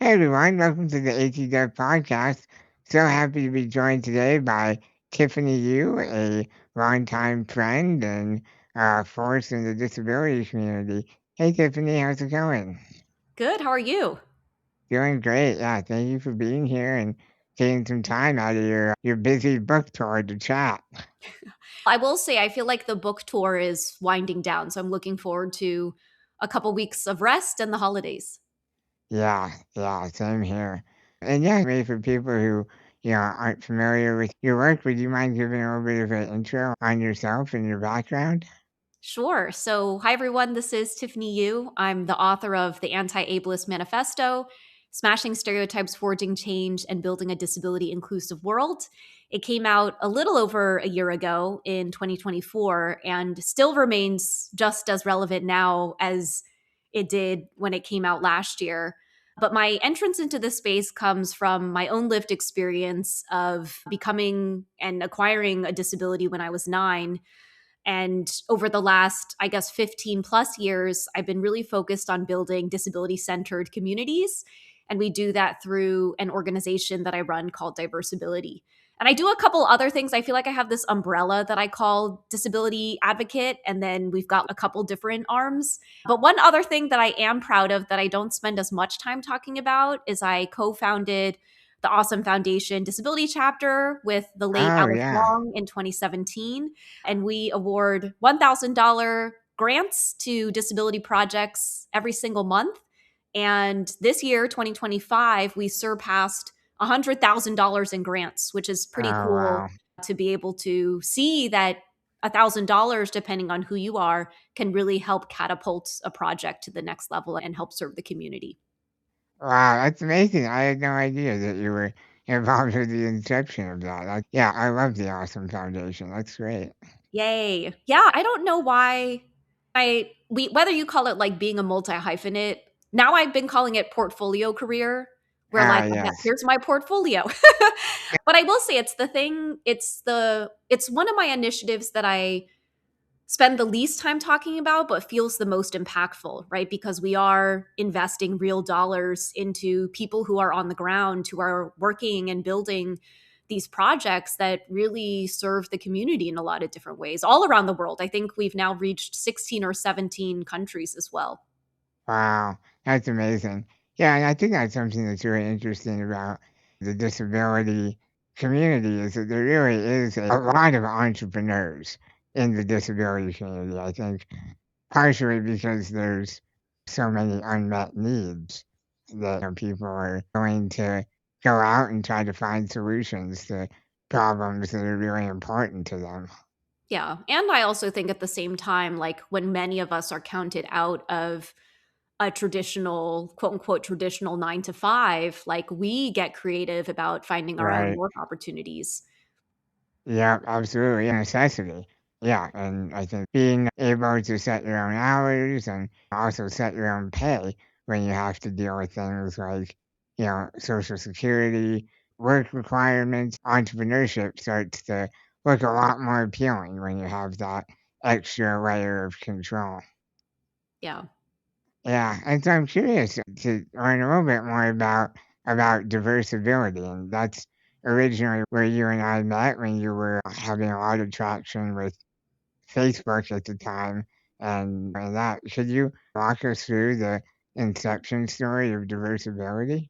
Hey everyone, welcome to the ATDev Podcast. So happy to be joined today by Tiffany Yu, a longtime friend and force in the disability community. Hey Tiffany, how's it going? Good. How are you? Doing great. Yeah, thank you for being here and taking some time out of your busy book tour to chat. I will say, I feel like the book tour is winding down. So I'm looking forward to a couple weeks of rest and the holidays. Yeah, same here. And yeah, maybe for people who aren't familiar with your work, would you mind giving a little bit of an intro on yourself and your background? Sure. So, hi, everyone. This is Tiffany Yu. I'm the author of the Anti-Ableist Manifesto, Smashing Stereotypes, Forging Change, and Building a Disability Inclusive World. It came out a little over a year ago in 2024 and still remains just as relevant now as it did when it came out last year. But my entrance into this space comes from my own lived experience of becoming and acquiring a disability when I was 9. And over the last, I guess, 15 plus years, I've been really focused on building disability centered communities. And we do that through an organization that I run called Diversability. And I do a couple other things. I feel like I have this umbrella that I call disability advocate, and then we've got a couple different arms. But one other thing that I am proud of that I don't spend as much time talking about is I co founded the Awesome Foundation Disability Chapter with the late Oh Alice yeah. Long in 2017. And we award $1,000 grants to disability projects every single month. And this year, 2025, we surpassed $100,000 in grants, which is pretty Oh cool wow. to be able to see that $1,000, depending on who you are, can really help catapult a project to the next level and help serve the community. Wow, that's amazing. I had no idea that you were involved with the inception of that. Yeah, I love the Awesome Foundation. That's great. Yay. Yeah, I don't know why whether you call it like being a multi hyphenate, now I've been calling it portfolio career, where Ah, like yes. here's my portfolio. But I will say it's one of my initiatives that I spend the least time talking about but feels the most impactful, right? Because we are investing real dollars into people who are on the ground, who are working and building these projects that really serve the community in a lot of different ways all around the world. I think we've now reached 16 or 17 countries as well. Wow, that's amazing. Yeah, and I think that's something that's really interesting about the disability community is that there really is a lot of entrepreneurs in the disability community. I think partially because there's so many unmet needs that people are going to go out and try to find solutions to problems that are really important to them. Yeah. And I also think at the same time, like when many of us are counted out of a traditional, quote unquote, traditional 9 to 5, like we get creative about finding our own Right. work opportunities. Yeah, absolutely. A necessity. Yeah. And I think being able to set your own hours and also set your own pay when you have to deal with things like, Social Security, work requirements, entrepreneurship starts to look a lot more appealing when you have that extra layer of control. Yeah. Yeah, and so I'm curious to learn a little bit more about diversability, and that's originally where you and I met when you were having a lot of traction with Facebook at the time, and that. Should you walk us through the inception story of diversability?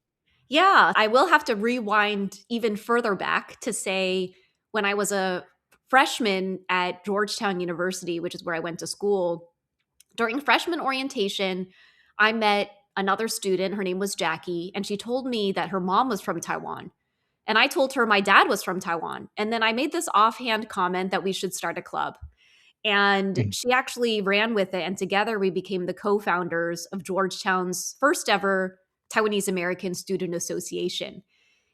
Yeah, I will have to rewind even further back to say when I was a freshman at Georgetown University, which is where I went to school, during freshman orientation, I met another student. Her name was Jackie, and she told me that her mom was from Taiwan. And I told her my dad was from Taiwan. And then I made this offhand comment that we should start a club. And Mm. she actually ran with it. And together we became the co founders of Georgetown's first ever Taiwanese American Student Association.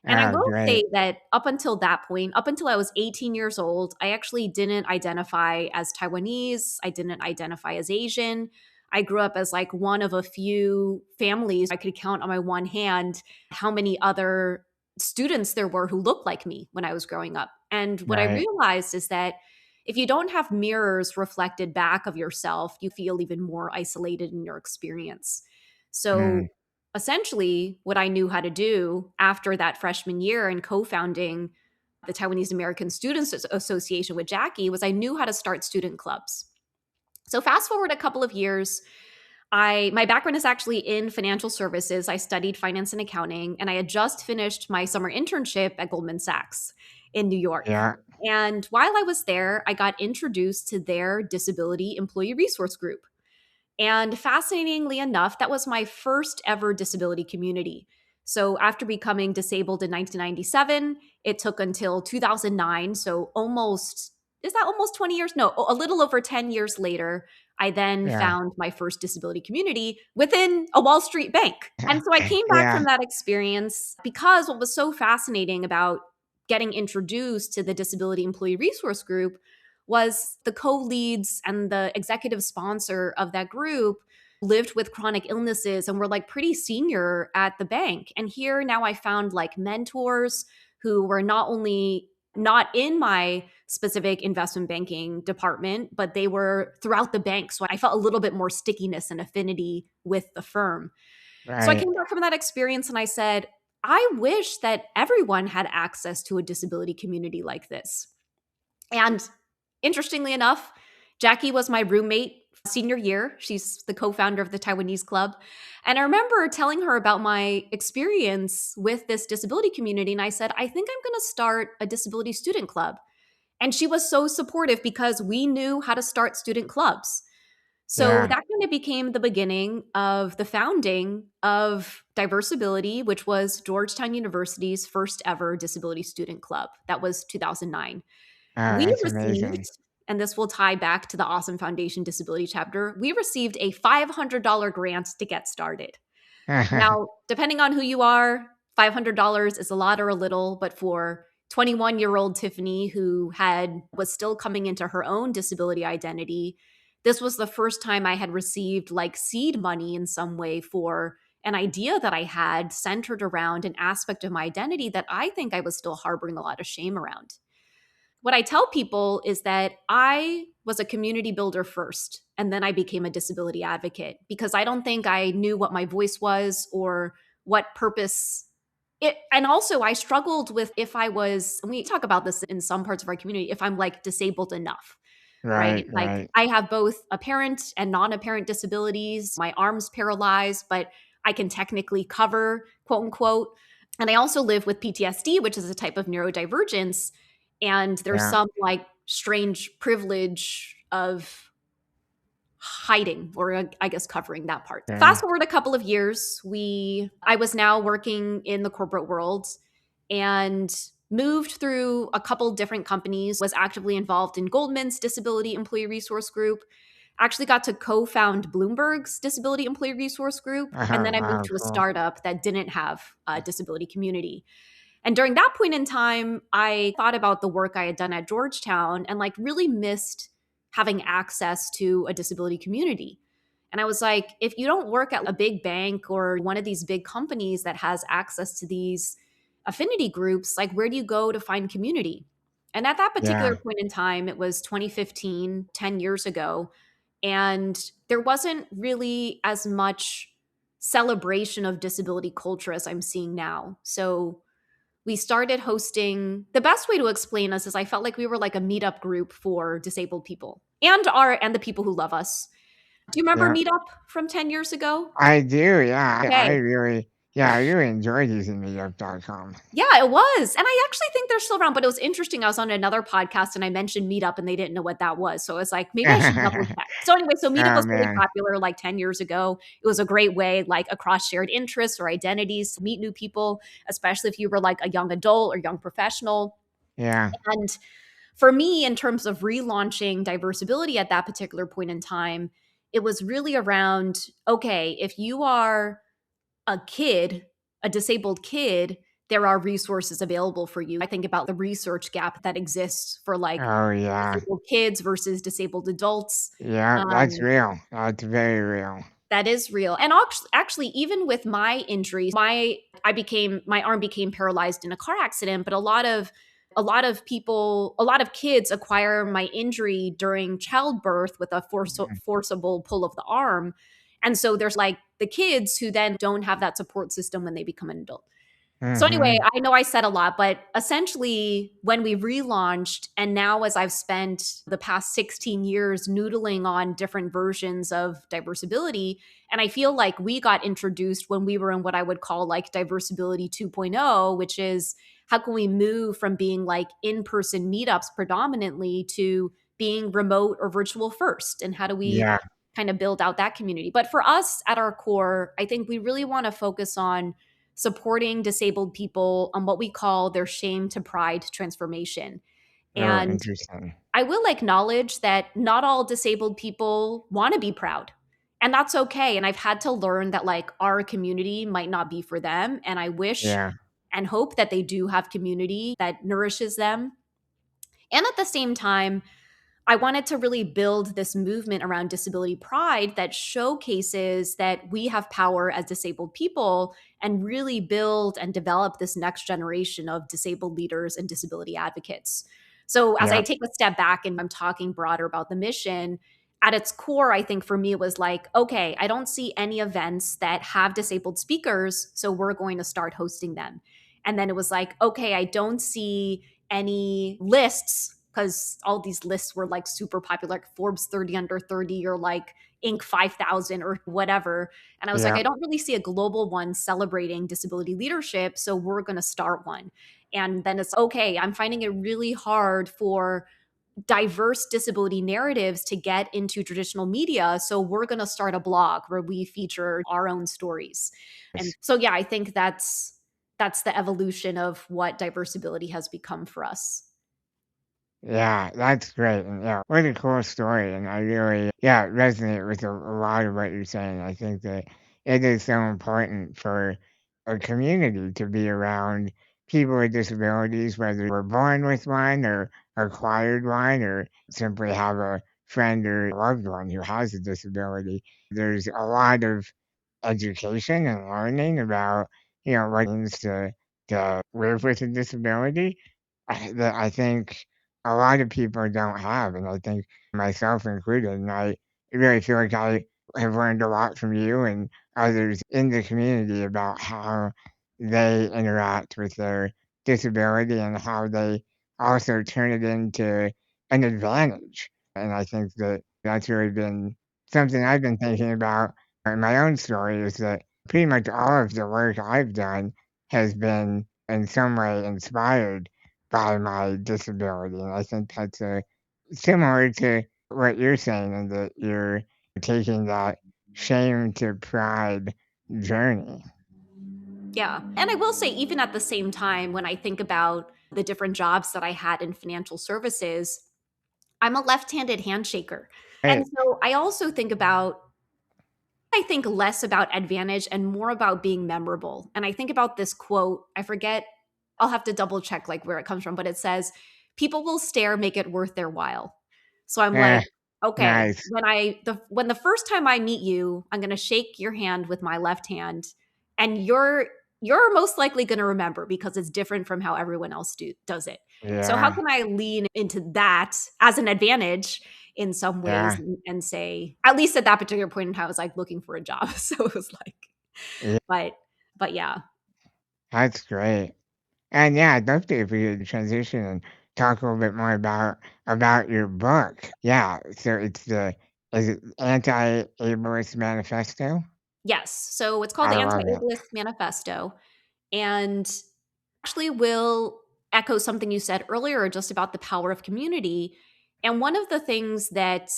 And I Oh, will great. say that up until that point, up until I was 18 years old, I actually didn't identify as Taiwanese. I didn't identify as Asian. I grew up as like one of a few families. I could count on my one hand how many other students there were who looked like me when I was growing up. And what I Right. realized is that if you don't have mirrors reflected back of yourself, you feel even more isolated in your experience. Mm. So essentially what I knew how to do after that freshman year and co-founding the Taiwanese American Students Association with Jackie was I knew how to start student clubs. So fast forward a couple of years, my background is actually in financial services. I studied finance and accounting, and I had just finished my summer internship at Goldman Sachs in New York. Yeah. And while I was there, I got introduced to their disability employee resource group. And fascinatingly enough, that was my first ever disability community. So after becoming disabled in 1997, it took until 2009. So is that almost 20 years? No, a little over 10 years later, I then Yeah. found my first disability community within a Wall Street bank. And so I came back Yeah. from that experience because what was so fascinating about getting introduced to the disability employee resource group was the co-leads and the executive sponsor of that group lived with chronic illnesses and were like pretty senior at the bank. And here now I found like mentors who were not only not in my specific investment banking department, but they were throughout the bank. So I felt a little bit more stickiness and affinity with the firm. So I Right. came back from that experience and I said, I wish that everyone had access to a disability community like this. And interestingly enough, Jackie was my roommate senior year. She's the co-founder of the Taiwanese Club. And I remember telling her about my experience with this disability community. And I said, I think I'm going to start a disability student club. And she was so supportive because we knew how to start student clubs. So Yeah. that kind of became the beginning of the founding of Diversability, which was Georgetown University's first ever disability student club. That was 2009. Oh, We that's received, amazing. and this will tie back to the Awesome Foundation Disability chapter, we received a $500 grant to get started. Now, depending on who you are, $500 is a lot or a little, but for 21-year-old Tiffany, who was still coming into her own disability identity, this was the first time I had received like seed money in some way for an idea that I had centered around an aspect of my identity that I think I was still harboring a lot of shame around. What I tell people is that I was a community builder first, and then I became a disability advocate because I don't think I knew what my voice was or what purpose it. And also, I struggled with if I was, and we talk about this in some parts of our community, if I'm like disabled enough, right? Right. Like Right. I have both apparent and non apparent disabilities. My arm's paralyzed, but I can technically cover, quote unquote. And I also live with PTSD, which is a type of neurodivergence. And there's Yeah. some like strange privilege of hiding or I guess covering that part. Yeah. Fast forward a couple of years, I was now working in the corporate world and moved through a couple different companies, was actively involved in Goldman's Disability Employee Resource Group, actually got to co-found Bloomberg's Disability Employee Resource Group, and Oh, then I moved wow. to a Cool. startup that didn't have a disability community. And during that point in time, I thought about the work I had done at Georgetown and like really missed having access to a disability community. And I was like, if you don't work at a big bank or one of these big companies that has access to these affinity groups, like where do you go to find community? And at that particular Yeah. point in time, it was 2015, 10 years ago. And there wasn't really as much celebration of disability culture as I'm seeing now. So we started hosting. The best way to explain us is I felt like we were like a meetup group for disabled people and the people who love us. Do you remember Yeah. Meetup from 10 years ago? I do. Yeah. Okay. I really enjoyed using meetup.com. Yeah, it was. And I actually think they're still around, but it was interesting. I was on another podcast and I mentioned Meetup and they didn't know what that was. So I was like, maybe I should double check. So anyway, so Meetup Oh, was really man. popular like 10 years ago. It was a great way, like across shared interests or identities, to meet new people, especially if you were like a young adult or young professional. Yeah. And for me, in terms of relaunching Diversability at that particular point in time, it was really around, okay, if you are a kid, a disabled kid, there are resources available for you. I think about the research gap that exists for like Oh, yeah. disabled kids versus disabled adults. Yeah. That's Um, real. That's very real. that is real. And actually, even with my injuries, my arm became paralyzed in a car accident, but a lot of kids acquire my injury during childbirth with a Mhm. forcible pull of the arm. And so there's like the kids who then don't have that support system when they become an adult. So anyway, Mm-hmm. I know I said a lot, but essentially when we relaunched, and now as I've spent the past 16 years noodling on different versions of Diversability, and I feel like we got introduced when we were in what I would call like Diversability 2.0, which is how can we move from being like in-person meetups predominantly to being remote or virtual first? And how do we Yeah. kind of build out that community? But for us at our core, I think we really want to focus on supporting disabled people on what we call their shame to pride transformation. Oh, And interesting. I will acknowledge that not all disabled people want to be proud. And that's okay. And I've had to learn that like our community might not be for them. And I wish Yeah. and hope that they do have community that nourishes them. And at the same time, I wanted to really build this movement around disability pride that showcases that we have power as disabled people and really build and develop this next generation of disabled leaders and disability advocates. So, as I Yeah. take a step back and I'm talking broader about the mission, at its core, I think for me, it was like, okay, I don't see any events that have disabled speakers, so we're going to start hosting them. And then it was like, okay, I don't see any lists because all these lists were like super popular, like Forbes 30 under 30 or like Inc. 5000 or whatever. And I was like, Yeah. I don't really see a global one celebrating disability leadership. So we're going to start one. And then it's okay. I'm finding it really hard for diverse disability narratives to get into traditional media. So we're going to start a blog where we feature our own stories. And Yes. so, yeah, I think that's the evolution of what Diversability has become for us. Yeah, that's great. And yeah, what a cool story. And I really, yeah, resonate with a lot of what you're saying. I think that it is so important for a community to be around people with disabilities, whether we're born with one or acquired one or simply have a friend or loved one who has a disability. There's a lot of education and learning about, what it means to live with a disability that I think a lot of people don't have, and I think myself included. And I really feel like I have learned a lot from you and others in the community about how they interact with their disability and how they also turn it into an advantage. And I think that that's really been something I've been thinking about in my own story is that pretty much all of the work I've done has been in some way inspired by my disability. And I think that's similar to what you're saying, and that you're taking that shame to pride journey. Yeah. And I will say, even at the same time, when I think about the different jobs that I had in financial services, I'm a left handed handshaker. And Right. so I also think about, I think less about advantage and more about being memorable. And I think about this quote, I forget, I'll have to double check like where it comes from, but it says, people will stare, make it worth their while. So I'm Eh, like, okay, nice. when the first time I meet you, I'm going to shake your hand with my left hand and you're most likely going to remember because it's different from how everyone else does it. So how Yeah. can I lean into that as an advantage in some ways Yeah. and say, at least at that particular point in time, I was like looking for a job. So it was like, Yeah. but yeah. That's great. And yeah, I'd love to if we could transition and talk a little bit more about your book. Yeah. So it's the is it Anti-Ableist Manifesto? Yes. So it's called I the love it. Anti-Ableist Manifesto. And actually will echo something you said earlier just about the power of community. And one of the things that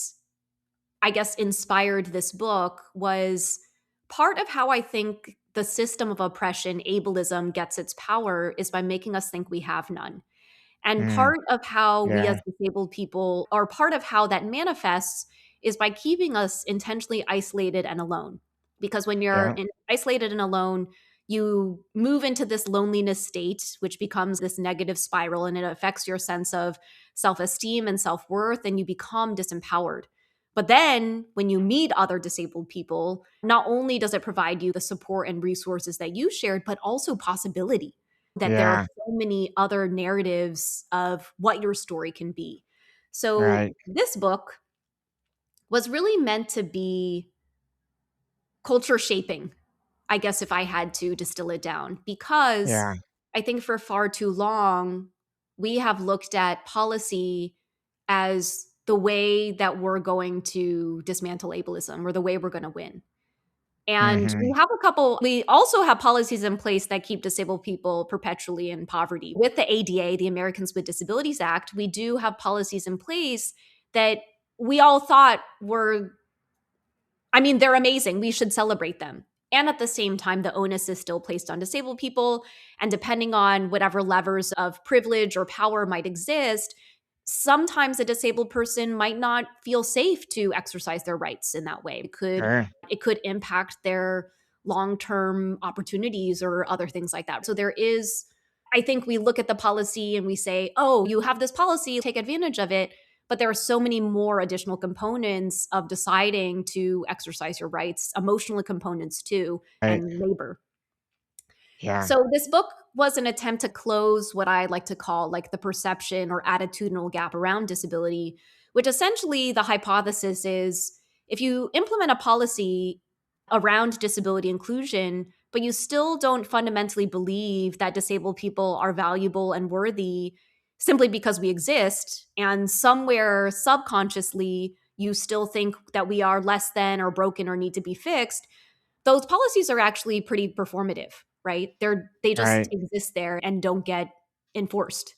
I guess inspired this book was part of how I think the system of oppression, ableism, gets its power is by making us think we have none. And Mm, part of how we as yeah. disabled people, or part of how that manifests, is by keeping us intentionally isolated and alone. Because when you're Yeah. isolated and alone, you move into this loneliness state, which becomes this negative spiral, and it affects your sense of self esteem and self worth, and you become disempowered. But then when you meet other disabled people, not only does it provide you the support and resources that you shared, but also possibility that there are Yeah. so many other narratives of what your story can be. So Right. this book was really meant to be culture shaping, I guess, if I had to distill it down, because Yeah. I think for far too long, we have looked at policy as the way that we're going to dismantle ableism or the way we're going to win. And Hmm. we also have policies in place that keep disabled people perpetually in poverty. With the ADA, the Americans with Disabilities Act, we do have policies in place that we all thought were, I mean, they're amazing. We should celebrate them. And at the same time, the onus is still placed on disabled people. And depending on whatever levers of privilege or power might exist, sometimes a disabled person might not feel safe to exercise their rights in that way. Sure. It could impact their long-term opportunities or other things like that. So there is, I think we look at the policy and we say, oh, you have this policy, take advantage of it. But there are so many more additional components of deciding to exercise your rights, emotional components too, Right. and labor. Yeah. So this book was an attempt to close what I like to call like the perception or attitudinal gap around disability, which essentially the hypothesis is if you implement a policy around disability inclusion, but you still don't fundamentally believe that disabled people are valuable and worthy simply because we exist, and somewhere subconsciously you still think that we are less than or broken or need to be fixed, those policies are actually pretty performative, right? They just Right. exist there and don't get enforced.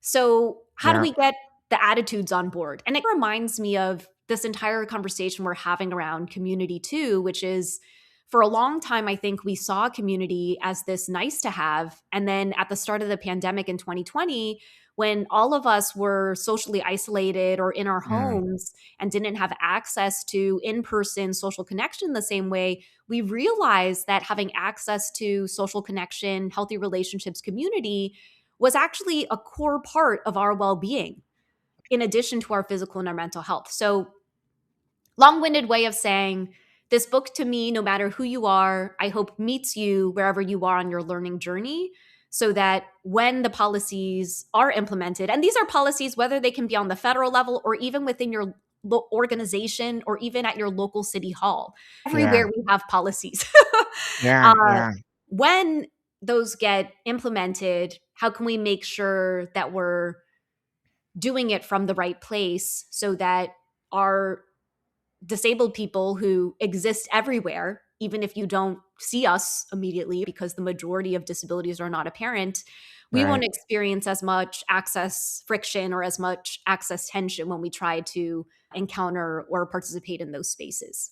So, how do Yeah. we get the attitudes on board? And it reminds me of this entire conversation we're having around community too, which is for a long time, I think we saw community as this nice to have. And then at the start of the pandemic in 2020, when all of us were socially isolated or in our Mm. homes and didn't have access to in person social connection the same way, we realized that having access to social connection, healthy relationships, community was actually a core part of our well being, in addition to our physical and our mental health. So, long winded way of saying, this book to me, no matter who you are, I hope meets you wherever you are on your learning journey so that when the policies are implemented, and these are policies, whether they can be on the federal level or even within your organization or even at your local city hall, Yeah. everywhere we have policies. Yeah. uh, Yeah. when those get implemented, how can we make sure that we're doing it from the right place so that our disabled people who exist everywhere, even if you don't see us immediately because the majority of disabilities are not apparent, we won't Right. experience as much access friction or as much access tension when we try to encounter or participate in those spaces.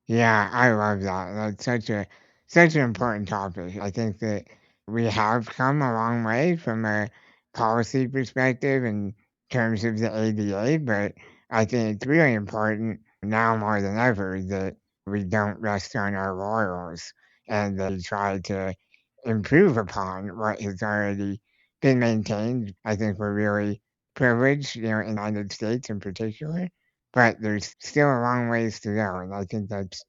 Yeah, I love that. That's such an important topic. I think that we have come a long way from a policy perspective in terms of the ADA, but I think it's really important now more than ever that we don't rest on our laurels and that we try to improve upon what has already been maintained. I think we're really privileged, in the United States in particular, but there's still a long ways to go, and I think that's,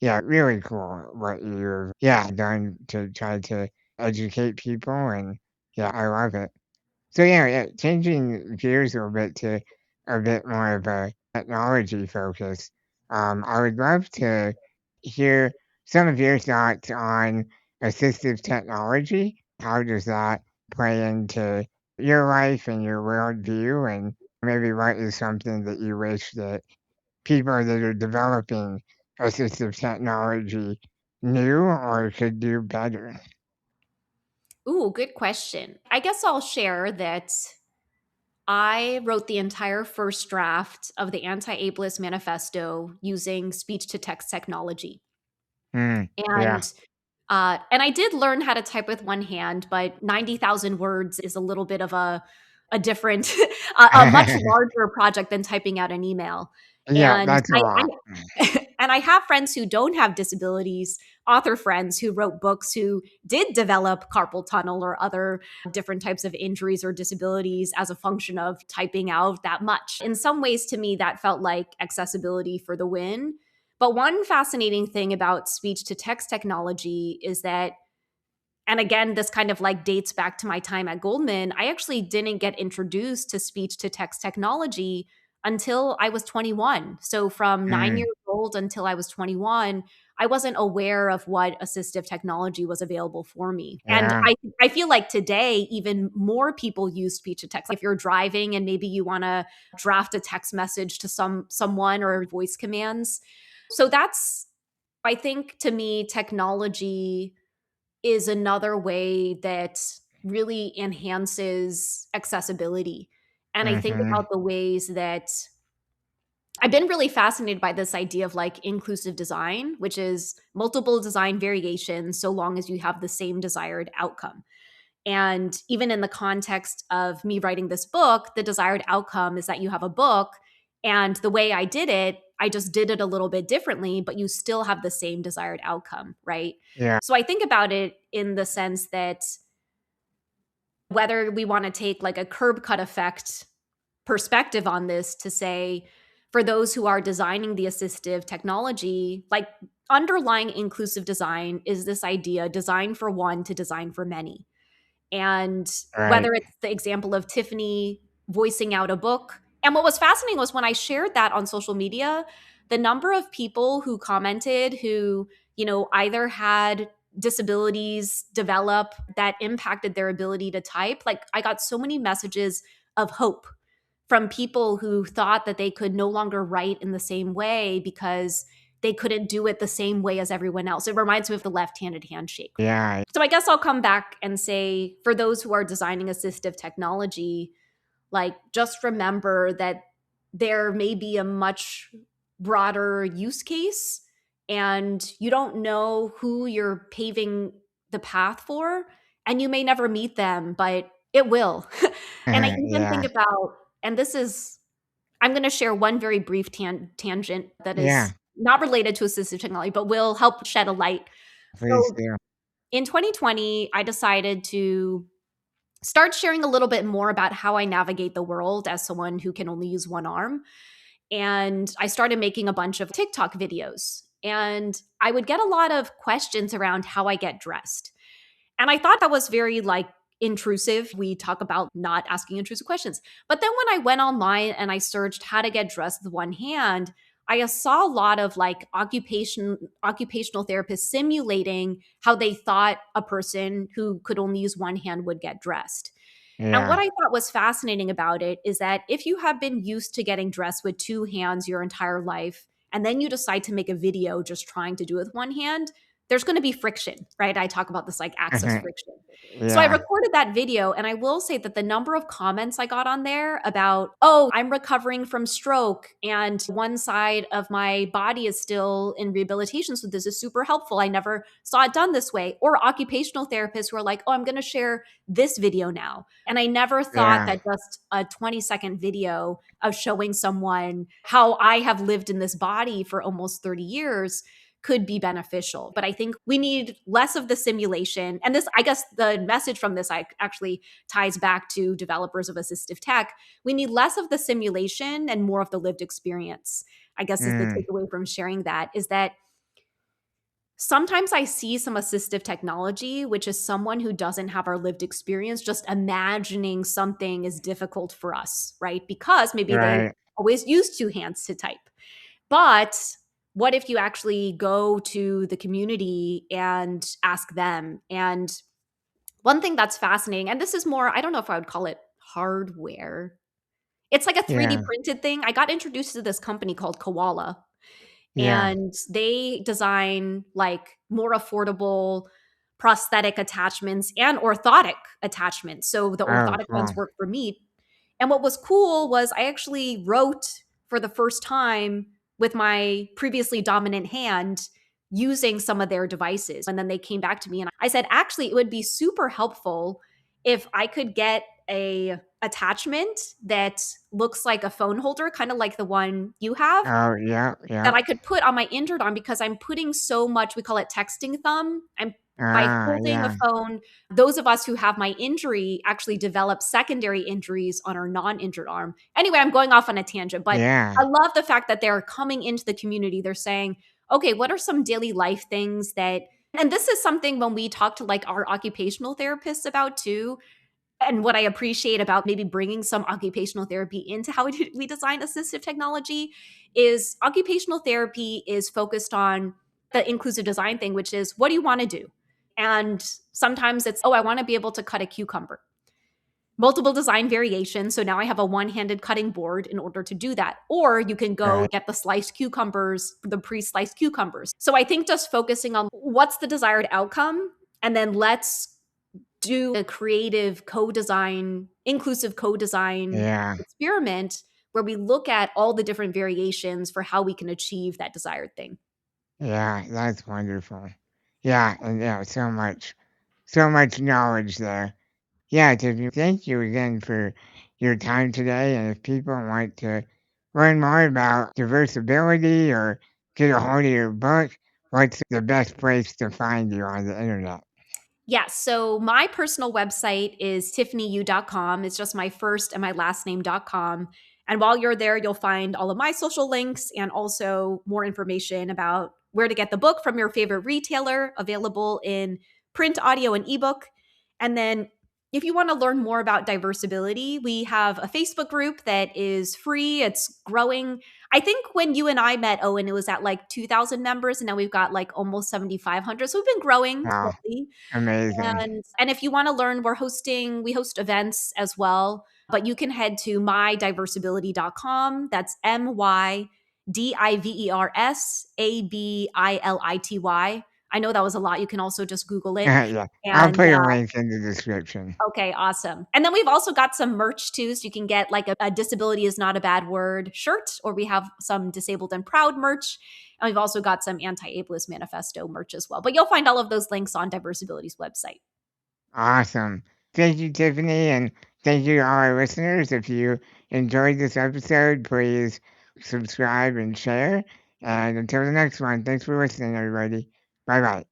yeah, really cool what you've, yeah, done to try to educate people, and yeah, I love it. So yeah, yeah, changing gears a little bit to a bit more of a technology focus. I would love to hear some of your thoughts on assistive technology. How does that play into your life and your worldview, and maybe what is something that you wish that people that are developing assistive technology knew or could do better? Ooh, good question. I guess I'll share that I wrote the entire first draft of the Anti-Ableist Manifesto using speech to text technology. Mm, yeah. And I did learn how to type with one hand, but 90,000 words is a little bit of a different, a much larger project than typing out an email. Yeah, And that's a lot. and I have friends who don't have disabilities, author friends who wrote books who did develop carpal tunnel or other different types of injuries or disabilities as a function of typing out that much. In some ways, to me, that felt like accessibility for the win. But one fascinating thing about speech to text technology is that, and again, this kind of like dates back to my time at Goldman, I actually didn't get introduced to speech to text technology until I was 21. So from 9 Mm, years old until I was 21, I wasn't aware of what assistive technology was available for me. And Yeah. I feel like today, even more people use speech to text. Like if you're driving and maybe you want to draft a text message to someone or voice commands. So that's, I think to me, technology is another way that really enhances accessibility. And I think Mhm. about the ways that I've been really fascinated by this idea of like inclusive design, which is multiple design variations so long as you have the same desired outcome. And even in the context of me writing this book, the desired outcome is that you have a book. And the way I did it, I just did it a little bit differently, but you still have the same desired outcome, right? Yeah. So I think about it in the sense that whether we want to take like a curb cut effect perspective on this to say, for those who are designing the assistive technology, like underlying inclusive design is this idea design for one to design for many. And Right. whether it's the example of Tiffany voicing out a book. And what was fascinating was when I shared that on social media, the number of people who commented who, either had disabilities develop that impacted their ability to type. Like I got so many messages of hope from people who thought that they could no longer write in the same way because they couldn't do it the same way as everyone else. It reminds me of the left-handed handshake. Yeah. So I guess I'll come back and say for those who are designing assistive technology, like just remember that there may be a much broader use case and you don't know who you're paving the path for and you may never meet them, but it will. And I even think Yeah. about, and this is, I'm going to share one very brief tangent that Yeah. is not related to assistive technology, but will help shed a light. Please So do. in 2020, I decided to start sharing a little bit more about how I navigate the world as someone who can only use one arm. And I started making a bunch of TikTok videos. And I would get a lot of questions around how I get dressed. And I thought that was very like intrusive. We talk about not asking intrusive questions. But then when I went online and I searched how to get dressed with one hand, I saw a lot of like occupational therapists simulating how they thought a person who could only use one hand would get dressed. And what Yeah. I thought was fascinating about it is that if you have been used to getting dressed with two hands your entire life, and then you decide to make a video just trying to do it with one hand, there's going to be friction, right? I talk about this like access friction. So I Yeah. recorded that video, and I will say that the number of comments I got on there about, oh, I'm recovering from stroke, and one side of my body is still in rehabilitation. So this is super helpful. I never saw it done this way. Or occupational therapists who are like, oh, I'm going to share this video now. And I never thought Yeah. that just a 20-second video of showing someone how I have lived in this body for almost 30 years could be beneficial. But I think we need less of the simulation. And this, I guess, the message from this actually ties back to developers of assistive tech. We need less of the simulation and more of the lived experience, I guess, is the Mm. takeaway from sharing that, is that sometimes I see some assistive technology, which is someone who doesn't have our lived experience, just imagining something is difficult for us, right? Because maybe they Right. always use two hands to type. But what if you actually go to the community and ask them? And one thing that's fascinating, and this is more, I don't know if I would call it hardware. It's like a 3D Yeah. printed thing. I got introduced to this company called Koala, Yeah. and they design like more affordable prosthetic attachments and orthotic attachments. So the Oh, orthotic ones cool. work for me. And what was cool was I actually wrote for the first time with my previously dominant hand using some of their devices. And then they came back to me and I said, actually, it would be super helpful if I could get a attachment that looks like a phone holder, kind of like the one you have, Oh, yeah. that Yeah. I could put on my injured arm because I'm putting so much, we call it texting thumb. I'm by Ah, holding a yeah. phone, those of us who have my injury actually develop secondary injuries on our non-injured arm. Anyway, I'm going off on a tangent, but Yeah. I love the fact that they're coming into the community. They're saying, okay, what are some daily life things that, and this is something when we talk to like our occupational therapists about too, and what I appreciate about maybe bringing some occupational therapy into how we design assistive technology is occupational therapy is focused on the inclusive design thing, which is, what do you want to do? And sometimes it's, oh, I want to be able to cut a cucumber. Multiple design variations. So now I have a one-handed cutting board in order to do that. Or you can go Right. get the sliced cucumbers, the pre-sliced cucumbers. So I think just focusing on what's the desired outcome, and then let's do a creative co-design, inclusive co-design Yeah. experiment where we look at all the different variations for how we can achieve that desired thing. Yeah. That's wonderful. Yeah. And yeah, so much knowledge there. Yeah, Tiffany, thank you again for your time today. And if people want to learn more about diversibility or get a hold of your book, what's the best place to find you on the internet? Yeah, so my personal website is tiffanyyu.com. It's just my first and my last name.com. And while you're there, you'll find all of my social links and also more information about where to get the book from your favorite retailer, available in print, audio, and ebook. And then if you want to learn more about diversibility, we have a Facebook group that is free. It's growing. I think when you and I met, Owen, it was at like 2,000 members, and now we've got like almost 7,500. So we've been growing Wow, slowly. amazing. And if you want to learn, we host events as well, but you can head to mydiversibility.com. That's MYDIVERSABILITY. I know that was a lot. You can also just Google it. Yeah, I'll And put a link in the description. okay, awesome. And then we've also got some merch too. So you can get like a disability is not a bad word shirt, or we have some disabled and proud merch. And we've also got some anti-ableist manifesto merch as well. But you'll find all of those links on Diversibility's website. Awesome. Thank you, Tiffany, and thank you to all our listeners. If you enjoyed this episode, please subscribe and share. And until the next one, thanks for listening, everybody. Bye bye.